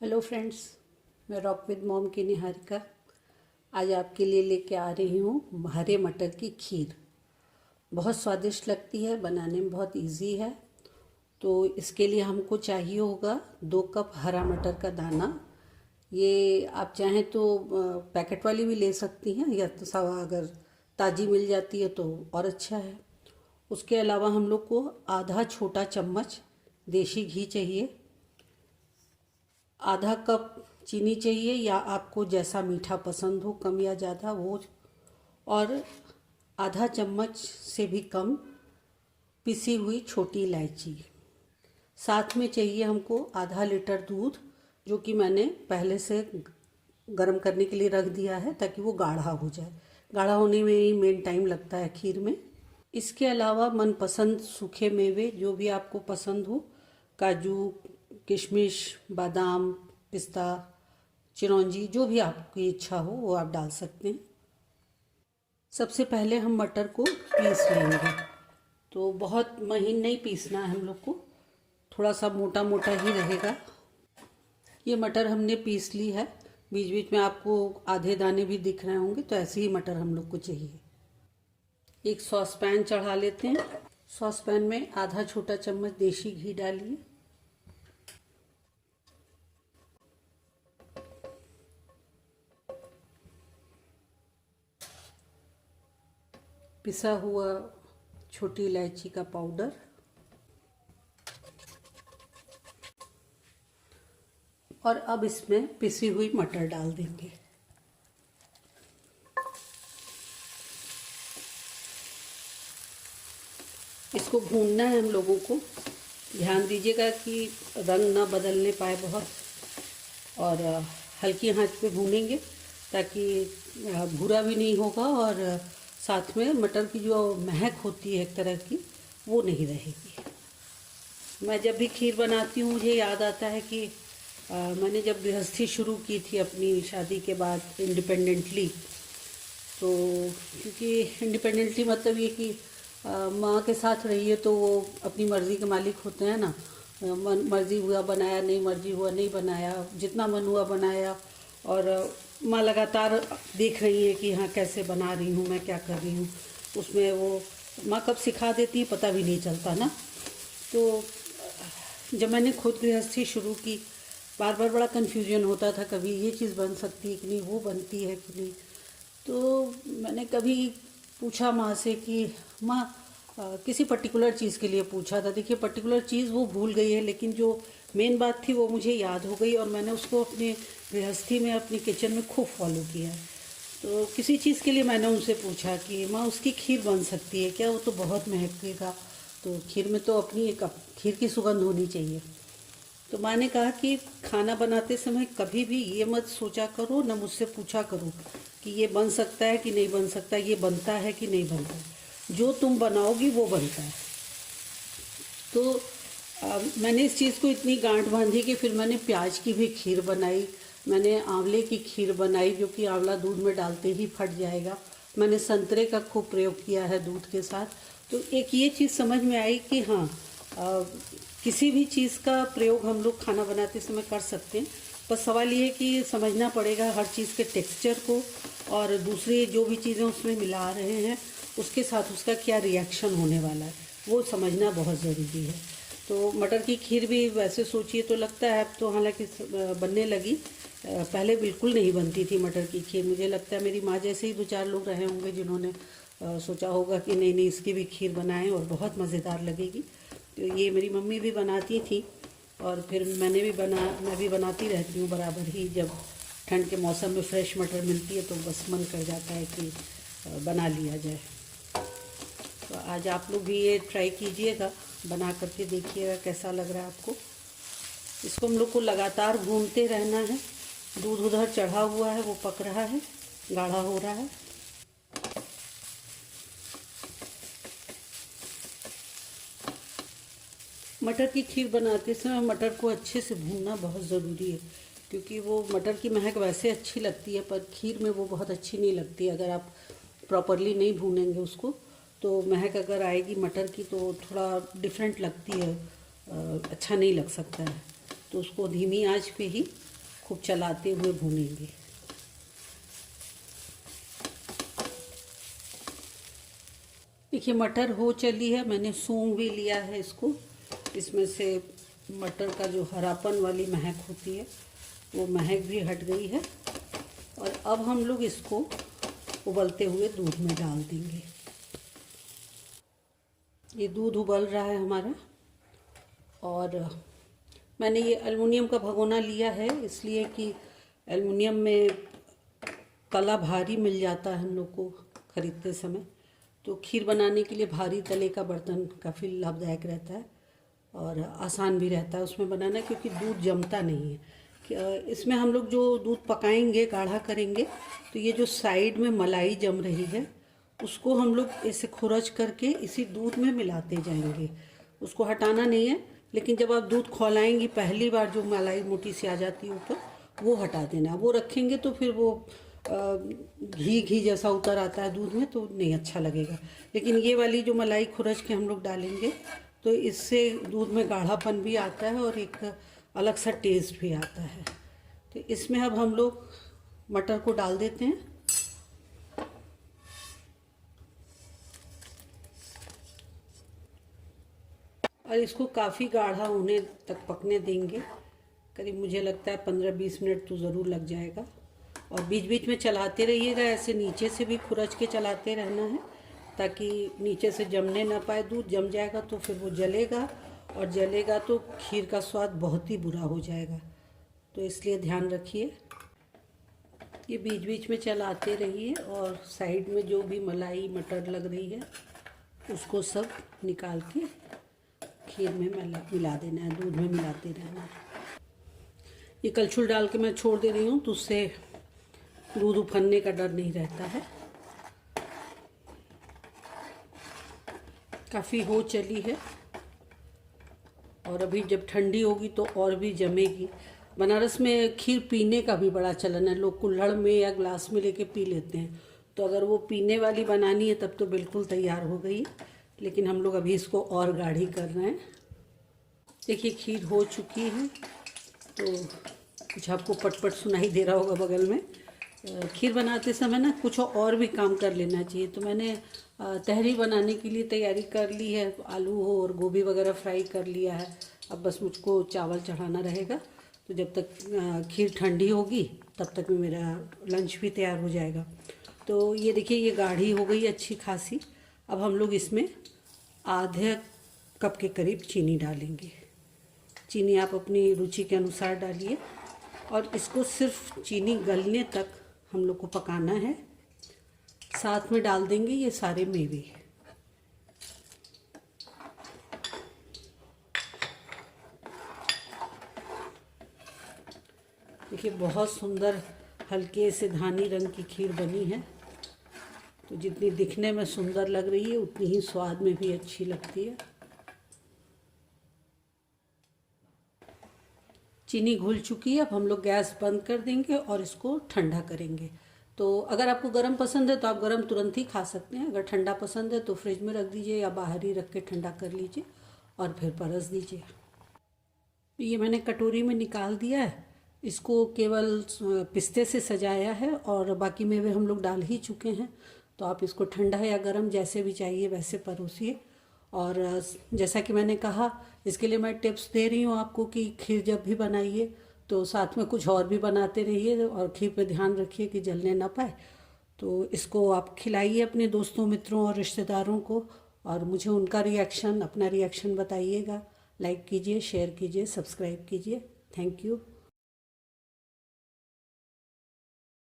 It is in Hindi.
हेलो फ्रेंड्स, मैं रॉक विद मॉम की निहारिका आज आपके लिए लेके आ रही हूँ हरे मटर की खीर। बहुत स्वादिष्ट लगती है, बनाने में बहुत इजी है। तो इसके लिए हमको चाहिए होगा 2 कप हरा मटर का दाना। ये आप चाहें तो पैकेट वाली भी ले सकती हैं, या तो सवा अगर ताज़ी मिल जाती है तो और अच्छा है। उसके अलावा हम लोग को आधा छोटा चम्मच देसी घी चाहिए, आधा कप चीनी चाहिए या आपको जैसा मीठा पसंद हो, कम या ज़्यादा वो, और आधा चम्मच से भी कम पिसी हुई छोटी इलायची। साथ में चाहिए हमको आधा लीटर दूध, जो कि मैंने पहले से गर्म करने के लिए रख दिया है ताकि वो गाढ़ा हो जाए। गाढ़ा होने में ही मेन टाइम लगता है खीर में। इसके अलावा मनपसंद सूखे मेवे जो भी आपको पसंद हो, काजू, किशमिश, बादाम, पिस्ता, चिरौंजी, जो भी आपकी इच्छा हो वो आप डाल सकते हैं। सबसे पहले हम मटर को पीस लेंगे। तो बहुत महीन नहीं पीसना है हम लोग को, थोड़ा सा मोटा मोटा ही रहेगा। ये मटर हमने पीस ली है। बीच बीच में आपको आधे दाने भी दिख रहे होंगे, तो ऐसे ही मटर हम लोग को चाहिए। एक सॉस पैन चढ़ा लेते हैं। सॉस पैन में आधा छोटा चम्मच देसी घी डालिए। पिसा हुआ छोटी इलायची का पाउडर, और अब इसमें पिसी हुई मटर डाल देंगे। इसको भूनना है हम लोगों को। ध्यान दीजिएगा कि रंग ना बदलने पाए बहुत, और हल्की आंच पे भूनेंगे ताकि भूरा भी नहीं होगा, और साथ में मटर की जो महक होती है एक तरह की, वो नहीं रहेगी। मैं जब भी खीर बनाती हूँ मुझे याद आता है कि मैंने जब गृहस्थी शुरू की थी अपनी शादी के बाद इंडिपेंडेंटली, तो क्योंकि इंडिपेंडेंटली मतलब ये कि माँ के साथ रहिए तो वो अपनी मर्ज़ी के मालिक होते हैं ना। मर्ज़ी हुआ बनाया, नहीं मर्ज़ी हुआ नहीं बनाया, जितना मन हुआ बनाया। और माँ लगातार देख रही है कि हाँ कैसे बना रही हूँ, मैं क्या कर रही हूँ। उसमें वो माँ कब सिखा देती है पता भी नहीं चलता ना। तो जब मैंने खुद गृहस्थी शुरू की, बार बार बड़ा कन्फ्यूजन होता था, कभी ये चीज़ बन सकती है कि नहीं, वो बनती है कि नहीं। तो मैंने कभी पूछा माँ से कि माँ, किसी पर्टिकुलर चीज़ के लिए पूछा था। देखिए पर्टिकुलर चीज़ वो भूल गई है, लेकिन जो मेन बात थी वो मुझे याद हो गई, और मैंने उसको अपने गृहस्थी में अपनी किचन में खूब फॉलो किया है। तो किसी चीज़ के लिए मैंने उनसे पूछा कि माँ उसकी खीर बन सकती है क्या, वो तो बहुत महकेगा, तो खीर में तो अपनी एक खीर की सुगंध होनी चाहिए। तो माँ ने कहा कि खाना बनाते समय कभी भी ये मत सोचा करो, न मुझसे पूछा करो कि ये बन सकता है कि नहीं बन सकता, ये बनता है कि नहीं बनता, जो तुम बनाओगी वो बनता है। तो मैंने इस चीज़ को इतनी गांठ बांधी कि फिर मैंने प्याज की भी खीर बनाई, मैंने आंवले की खीर बनाई जो कि आंवला दूध में डालते ही फट जाएगा। मैंने संतरे का खूब प्रयोग किया है दूध के साथ। तो एक ये चीज़ समझ में आई कि हाँ, किसी भी चीज़ का प्रयोग हम लोग खाना बनाते समय कर सकते हैं। बस सवाल ये है कि समझना पड़ेगा हर चीज़ के टेक्सचर को, और दूसरी जो भी चीज़ें उसमें मिला रहे हैं उसके साथ उसका क्या रिएक्शन होने वाला है, वो समझना बहुत ज़रूरी है। तो मटर की खीर भी वैसे सोचिए तो लगता है अब तो हालांकि बनने लगी, पहले बिल्कुल नहीं बनती थी मटर की खीर। मुझे लगता है मेरी माँ जैसे ही 2-4 लोग रहे होंगे जिन्होंने सोचा होगा कि नहीं नहीं इसकी भी खीर बनाएं और बहुत मज़ेदार लगेगी। तो ये मेरी मम्मी भी बनाती थी, और फिर मैं भी बनाती रहती हूँ बराबर ही। जब ठंड के मौसम में फ्रेश मटर मिलती है तो बस मन कर जाता है कि बना लिया जाए। तो आज आप लोग भी ये ट्राई कीजिएगा, बना करके देखिएगा कैसा लग रहा है आपको। इसको हम लोग को लगातार भूनते रहना है। दूध उधर चढ़ा हुआ है, वो पक रहा है, गाढ़ा हो रहा है। मटर की खीर बनाते समय मटर को अच्छे से भूनना बहुत ज़रूरी है, क्योंकि वो मटर की महक वैसे अच्छी लगती है पर खीर में वो बहुत अच्छी नहीं लगती। अगर आप प्रॉपरली नहीं भूनेंगे उसको तो महक अगर आएगी मटर की तो थोड़ा डिफरेंट लगती है, अच्छा नहीं लग सकता है। तो उसको धीमी आंच पे ही खूब चलाते हुए भूनेंगे। देखिए मटर हो चली है, मैंने सूंघ भी लिया है इसको। इसमें से मटर का जो हरापन वाली महक होती है वो महक भी हट गई है। और अब हम लोग इसको उबलते हुए दूध में डाल देंगे। ये दूध उबल रहा है हमारा, और मैंने ये एल्युमिनियम का भगोना लिया है इसलिए कि एल्युमिनियम में तला भारी मिल जाता है हम लोग को ख़रीदते समय। तो खीर बनाने के लिए भारी तले का बर्तन काफ़ी लाभदायक रहता है और आसान भी रहता है उसमें बनाना, क्योंकि दूध जमता नहीं है। इसमें हम लोग जो दूध पकाएंगे, गाढ़ा करेंगे, तो ये जो साइड में मलाई जम रही है उसको हम लोग ऐसे खुरच करके इसी दूध में मिलाते जाएंगे। उसको हटाना नहीं है, लेकिन जब आप दूध खौलाएंगी पहली बार जो मलाई मोटी सी आ जाती है ऊपर, वो हटा देना। वो रखेंगे तो फिर वो घी घी जैसा उतर आता है दूध में, तो नहीं अच्छा लगेगा। लेकिन ये वाली जो मलाई खुरच के हम लोग डालेंगे तो इससे दूध में गाढ़ापन भी आता है और एक अलग सा टेस्ट भी आता है। तो इसमें अब हम लोग मटर को डाल देते हैं। और इसको काफ़ी गाढ़ा होने तक पकने देंगे। करीब मुझे लगता है 15-20 मिनट तो ज़रूर लग जाएगा। और बीच बीच में चलाते रहिएगा, ऐसे नीचे से भी खुरच के चलाते रहना है ताकि नीचे से जमने ना पाए। दूध जम जाएगा तो फिर वो जलेगा, और जलेगा तो खीर का स्वाद बहुत ही बुरा हो जाएगा। तो इसलिए ध्यान रखिए, ये बीच बीच में चलाते रहिए। और साइड में जो भी मलाई मटर लग रही है उसको सब निकाल के खीर में मिला देना है, दूध में मिलाते रहना है। ये कलछुल डाल के मैं छोड़ दे रही हूँ, तो उससे दूध उफनने का डर नहीं रहता है। काफ़ी हो चली है, और अभी जब ठंडी होगी तो और भी जमेगी। बनारस में खीर पीने का भी बड़ा चलन है, लोग कुल्हड़ में या ग्लास में लेके पी लेते हैं। तो अगर वो पीने वाली बनानी है तब तो बिल्कुल तैयार हो गई, लेकिन हम लोग अभी इसको और गाढ़ी कर रहे हैं। देखिए खीर हो चुकी है, तो कुछ आपको पटपट सुनाई दे रहा होगा बगल में। खीर बनाते समय ना कुछ और भी काम कर लेना चाहिए। तो मैंने तहरी बनाने के लिए तैयारी कर ली है, आलू हो और गोभी वगैरह फ्राई कर लिया है। अब बस मुझको चावल चढ़ाना रहेगा। तो जब तक खीर ठंडी होगी तब तक में मेरा लंच भी तैयार हो जाएगा। तो ये देखिए ये गाढ़ी हो गई अच्छी खासी। अब हम लोग इसमें आधे कप के करीब चीनी डालेंगे। चीनी आप अपनी रुचि के अनुसार डालिए, और इसको सिर्फ चीनी गलने तक हम लोग को पकाना है। साथ में डाल देंगे ये सारे मेवे। देखिए बहुत सुंदर हल्के से धानी रंग की खीर बनी है। तो जितनी दिखने में सुंदर लग रही है उतनी ही स्वाद में भी अच्छी लगती है। चीनी घुल चुकी है, अब हम लोग गैस बंद कर देंगे और इसको ठंडा करेंगे। तो अगर आपको गर्म पसंद है तो आप गर्म तुरंत ही खा सकते हैं। अगर ठंडा पसंद है तो फ्रिज में रख दीजिए या बाहर ही रख के ठंडा कर लीजिए और फिर परस दीजिए। ये मैंने कटोरी में निकाल दिया है। इसको केवल पिस्ते से सजाया है और बाकी मेवे हम लोग डाल ही चुके हैं। तो आप इसको ठंडा या गर्म जैसे भी चाहिए वैसे परोसिए। और जैसा कि मैंने कहा, इसके लिए मैं टिप्स दे रही हूँ आपको कि खीर जब भी बनाइए तो साथ में कुछ और भी बनाते रहिए और खीर पे ध्यान रखिए कि जलने ना पाए। तो इसको आप खिलाइए अपने दोस्तों, मित्रों और रिश्तेदारों को, और मुझे उनका रिएक्शन, अपना रिएक्शन बताइएगा। लाइक कीजिए, शेयर कीजिए, सब्सक्राइब कीजिए। Thank you.